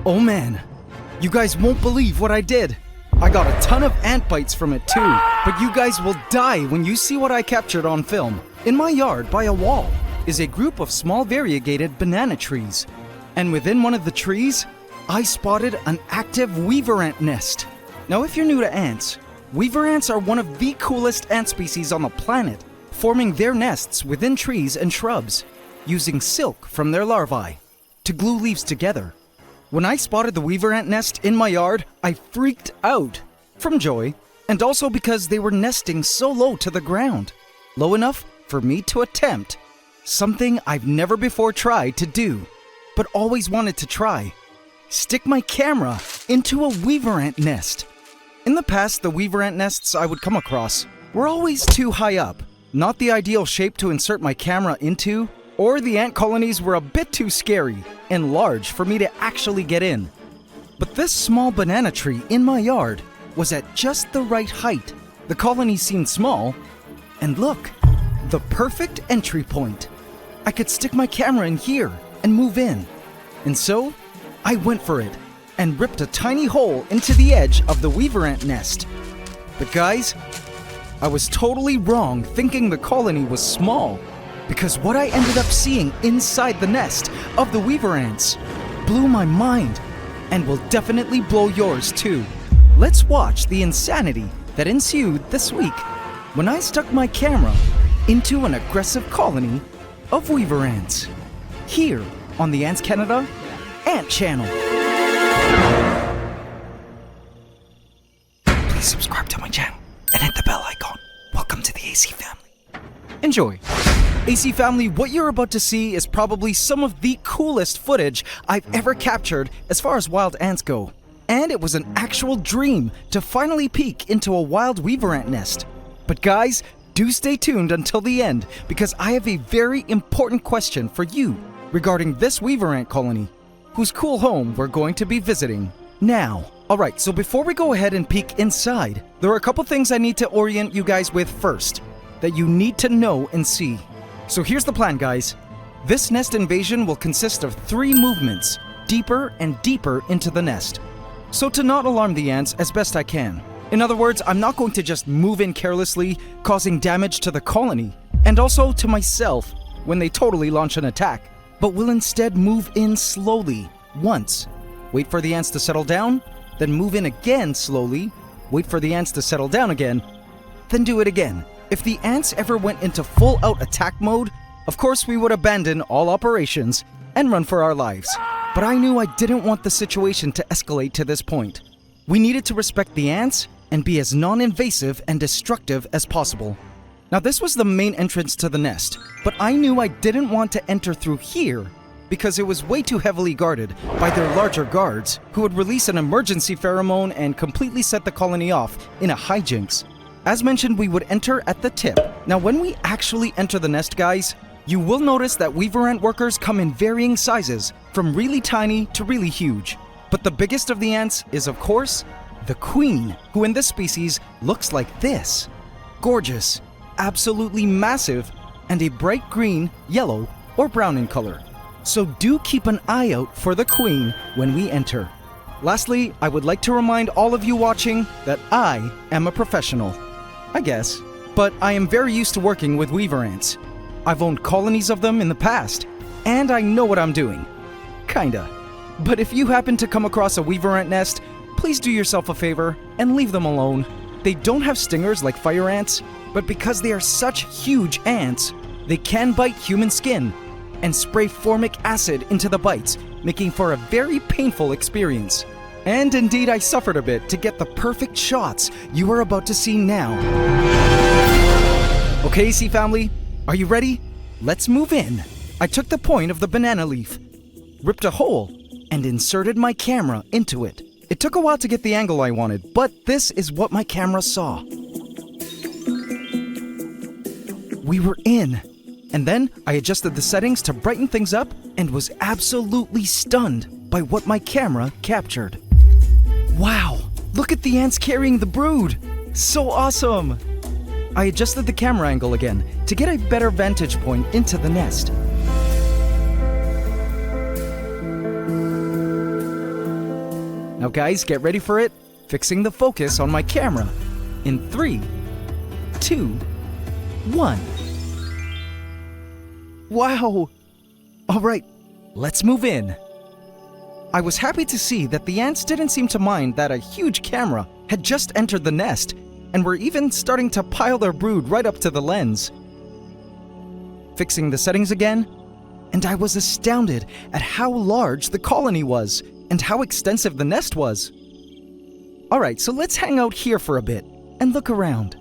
Oh man, you guys won't believe what I did. I got a ton of ant bites from it too, but you guys will die when you see what I captured on film. In my yard, by a wall, is a group of small variegated banana trees. And within one of the trees, I spotted an active weaver ant nest. Now if you're new to ants, weaver ants are one of the coolest ant species on the planet, forming their nests within trees and shrubs, using silk from their larvae to glue leaves together. When I spotted the weaver ant nest in my yard, I freaked out from joy, and also because they were nesting so low to the ground, low enough for me to attempt something I've never before tried to do, but always wanted to try: stick my camera into a weaver ant nest. In the past, the weaver ant nests I would come across were always too high up, not the ideal shape to insert my camera into, or the ant colonies were a bit too scary and large for me to actually get in. But this small banana tree in my yard was at just the right height. The colony seemed small, and look, the perfect entry point. I could stick my camera in here and move in. And so, I went for it and ripped a tiny hole into the edge of the weaver ant nest. But guys, I was totally wrong thinking the colony was small, because what I ended up seeing inside the nest of the weaver ants blew my mind and will definitely blow yours too. Let's watch the insanity that ensued this week when I stuck my camera into an aggressive colony of weaver ants here on the Ants Canada Ant Channel. Please subscribe to my channel and hit the bell icon. Welcome to the AC family. Enjoy. AC family, what you're about to see is probably some of the coolest footage I've ever captured as far as wild ants go. And it was an actual dream to finally peek into a wild weaver ant nest. But guys, do stay tuned until the end, because I have a very important question for you regarding this weaver ant colony, whose cool home we're going to be visiting now. Alright, so before we go ahead and peek inside, there are a couple things I need to orient you guys with first, that you need to know and see. So here's the plan, guys. This nest invasion will consist of 3 movements, deeper and deeper into the nest, so to not alarm the ants as best I can. In other words, I'm not going to just move in carelessly, causing damage to the colony, and also to myself when they totally launch an attack, but will instead move in slowly, once, wait for the ants to settle down, then move in again slowly, wait for the ants to settle down again, then do it again. If the ants ever went into full-out attack mode, of course we would abandon all operations and run for our lives. But I knew I didn't want the situation to escalate to this point. We needed to respect the ants and be as non-invasive and destructive as possible. Now this was the main entrance to the nest, but I knew I didn't want to enter through here because it was way too heavily guarded by their larger guards, who would release an emergency pheromone and completely set the colony off in a hijinks. As mentioned, we would enter at the tip. Now when we actually enter the nest, guys, you will notice that weaver ant workers come in varying sizes, from really tiny to really huge. But the biggest of the ants is, of course, the queen, who in this species looks like this. Gorgeous, absolutely massive, and a bright green, yellow, or brown in color. So do keep an eye out for the queen when we enter. Lastly, I would like to remind all of you watching that I am a professional. I guess. But I am very used to working with weaver ants. I've owned colonies of them in the past, and I know what I'm doing. Kinda. But if you happen to come across a weaver ant nest, please do yourself a favor and leave them alone. They don't have stingers like fire ants, but because they are such huge ants, they can bite human skin and spray formic acid into the bites, making for a very painful experience. And indeed, I suffered a bit to get the perfect shots you are about to see now. Okay, AC family, are you ready? Let's move in. I took the point of the banana leaf, ripped a hole, and inserted my camera into it. It took a while to get the angle I wanted, but this is what my camera saw. We were in, and then I adjusted the settings to brighten things up and was absolutely stunned by what my camera captured. Wow, look at the ants carrying the brood. So awesome. I adjusted the camera angle again to get a better vantage point into the nest. Now guys, get ready for it. Fixing the focus on my camera. In 3, 2, 1. Wow! Alright, let's move in. I was happy to see that the ants didn't seem to mind that a huge camera had just entered the nest and were even starting to pile their brood right up to the lens. Fixing the settings again, and I was astounded at how large the colony was and how extensive the nest was. Alright, so let's hang out here for a bit and look around.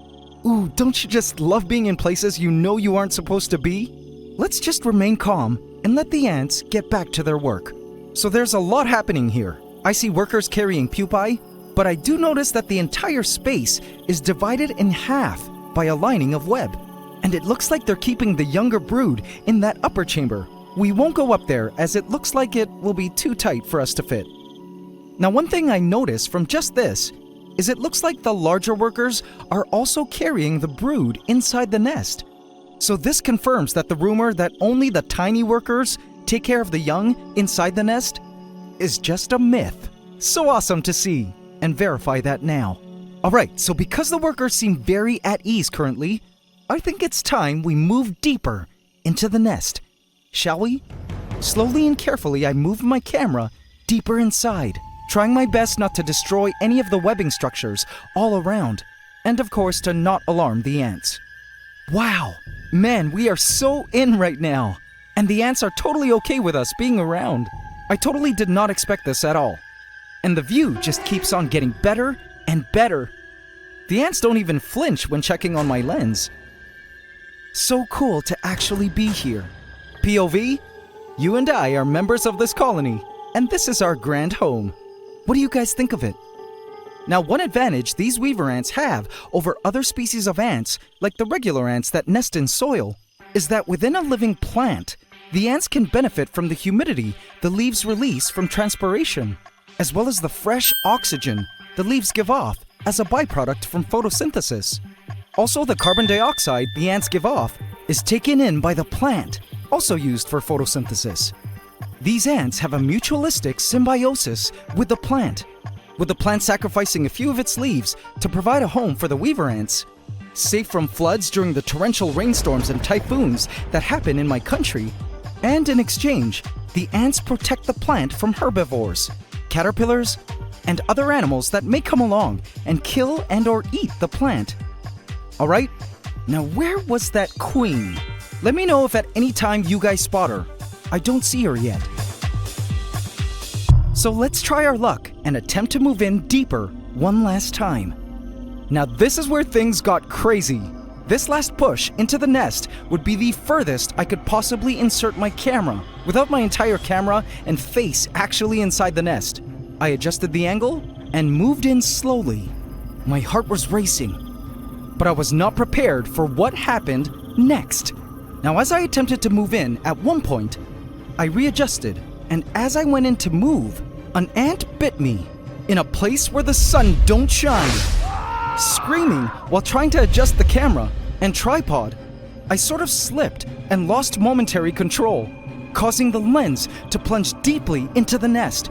Ooh, don't you just love being in places you know you aren't supposed to be? Let's just remain calm and let the ants get back to their work. So there's a lot happening here. I see workers carrying pupae, but I do notice that the entire space is divided in half by a lining of web. And it looks like they're keeping the younger brood in that upper chamber. We won't go up there as it looks like it will be too tight for us to fit. Now, one thing I noticed from just this is it looks like the larger workers are also carrying the brood inside the nest. So this confirms that the rumor that only the tiny workers take care of the young inside the nest is just a myth. So awesome to see and verify that now. Alright, so because the workers seem very at ease currently, I think it's time we move deeper into the nest. Shall we? Slowly and carefully I move my camera deeper inside, trying my best not to destroy any of the webbing structures all around, and of course to not alarm the ants. Wow, man, we are so in right now, and the ants are totally okay with us being around. I totally did not expect this at all, and the view just keeps on getting better and better. The ants don't even flinch when checking on my lens. So cool to actually be here. POV, you and I are members of this colony, and this is our grand home. What do you guys think of it? Now, one advantage these weaver ants have over other species of ants, like the regular ants that nest in soil, is that within a living plant, the ants can benefit from the humidity the leaves release from transpiration, as well as the fresh oxygen the leaves give off as a byproduct from photosynthesis. Also, the carbon dioxide the ants give off is taken in by the plant, also used for photosynthesis. These ants have a mutualistic symbiosis with the plant sacrificing a few of its leaves to provide a home for the weaver ants. Safe from floods during the torrential rainstorms and typhoons that happen in my country. And in exchange, the ants protect the plant from herbivores, caterpillars, and other animals that may come along and kill and or eat the plant. Alright, now where was that queen? Let me know if at any time you guys spot her. I don't see her yet. So let's try our luck and attempt to move in deeper one last time. Now this is where things got crazy. This last push into the nest would be the furthest I could possibly insert my camera without my entire camera and face actually inside the nest. I adjusted the angle and moved in slowly. My heart was racing, but I was not prepared for what happened next. Now as I attempted to move in at one point, I readjusted, and as I went in to move, an ant bit me in a place where the sun don't shine. Screaming while trying to adjust the camera and tripod, I sort of slipped and lost momentary control, causing the lens to plunge deeply into the nest,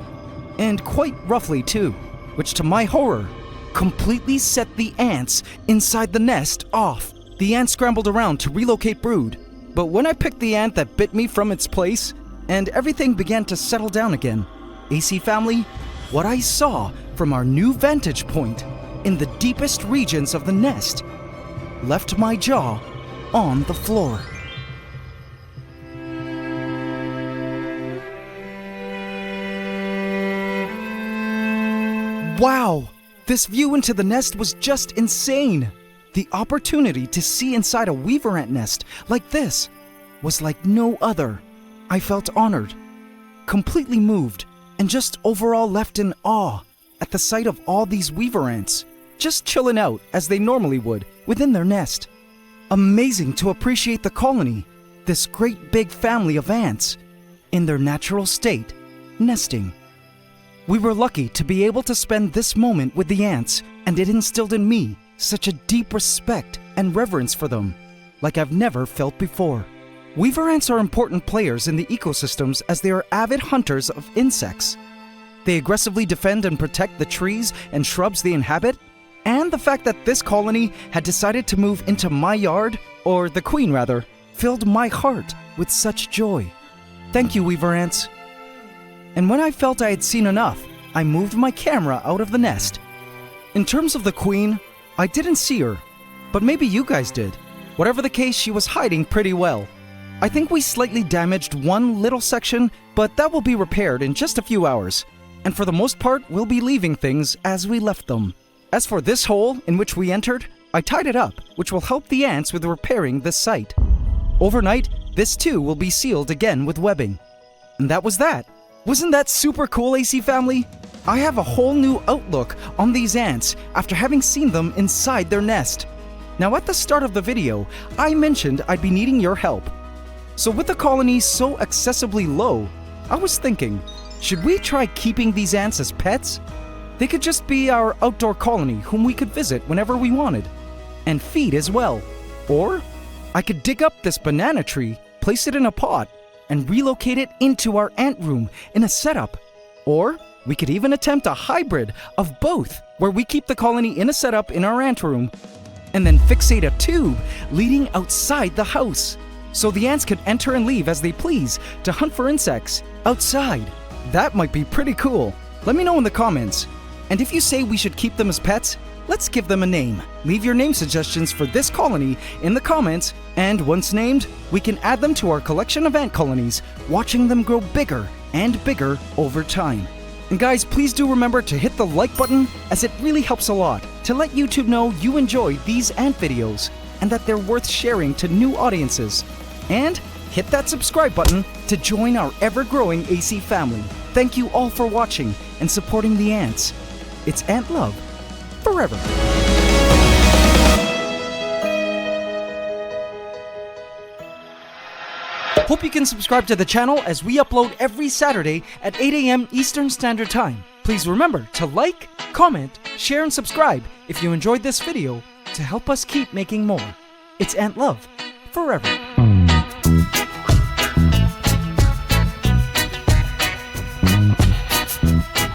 and quite roughly too, which to my horror, completely set the ants inside the nest off. The ants scrambled around to relocate brood, but when I picked the ant that bit me from its place, and everything began to settle down again, AC family, what I saw from our new vantage point in the deepest regions of the nest left my jaw on the floor. Wow! This view into the nest was just insane! The opportunity to see inside a weaver ant nest like this was like no other. I felt honored, completely moved, and just overall left in awe at the sight of all these weaver ants, just chilling out as they normally would within their nest. Amazing to appreciate the colony, this great big family of ants, in their natural state, nesting. We were lucky to be able to spend this moment with the ants, and it instilled in me such a deep respect and reverence for them, like I've never felt before. Weaver ants are important players in the ecosystems as they are avid hunters of insects. they aggressively defend and protect the trees and shrubs they inhabit, and the fact that this colony had decided to move into my yard, or the queen rather, filled my heart with such joy. Thank you, weaver ants. And when I felt I had seen enough, I moved my camera out of the nest. In terms of the queen, I didn't see her, but maybe you guys did. Whatever the case, she was hiding pretty well. I think we slightly damaged one little section, but that will be repaired in just a few hours. And for the most part, we'll be leaving things as we left them. As for this hole in which we entered, I tied it up, which will help the ants with repairing this site. Overnight, this too will be sealed again with webbing. And that was that. Wasn't that super cool, AC family? I have a whole new outlook on these ants after having seen them inside their nest. Now at the start of the video, I mentioned I'd be needing your help. So with the colony so accessibly low, I was thinking, should we try keeping these ants as pets? They could just be our outdoor colony whom we could visit whenever we wanted, and feed as well. Or I could dig up this banana tree, place it in a pot, and relocate it into our ant room in a setup. Or we could even attempt a hybrid of both, where we keep the colony in a setup in our ant room, and then fixate a tube leading outside the house, so the ants could enter and leave as they please to hunt for insects outside. That might be pretty cool. Let me know in the comments. And if you say we should keep them as pets, let's give them a name. Leave your name suggestions for this colony in the comments, and once named, we can add them to our collection of ant colonies, watching them grow bigger and bigger over time. And guys, please do remember to hit the like button, as it really helps a lot to let YouTube know you enjoy these ant videos and that they're worth sharing to new audiences. And hit that subscribe button to join our ever-growing AC family. Thank you all for watching and supporting the ants. It's Ant Love forever. Hope you can subscribe to the channel as we upload every Saturday at 8 AM Eastern Standard Time. Please remember to like, comment, share, and subscribe if you enjoyed this video to help us keep making more. It's Ant Love forever.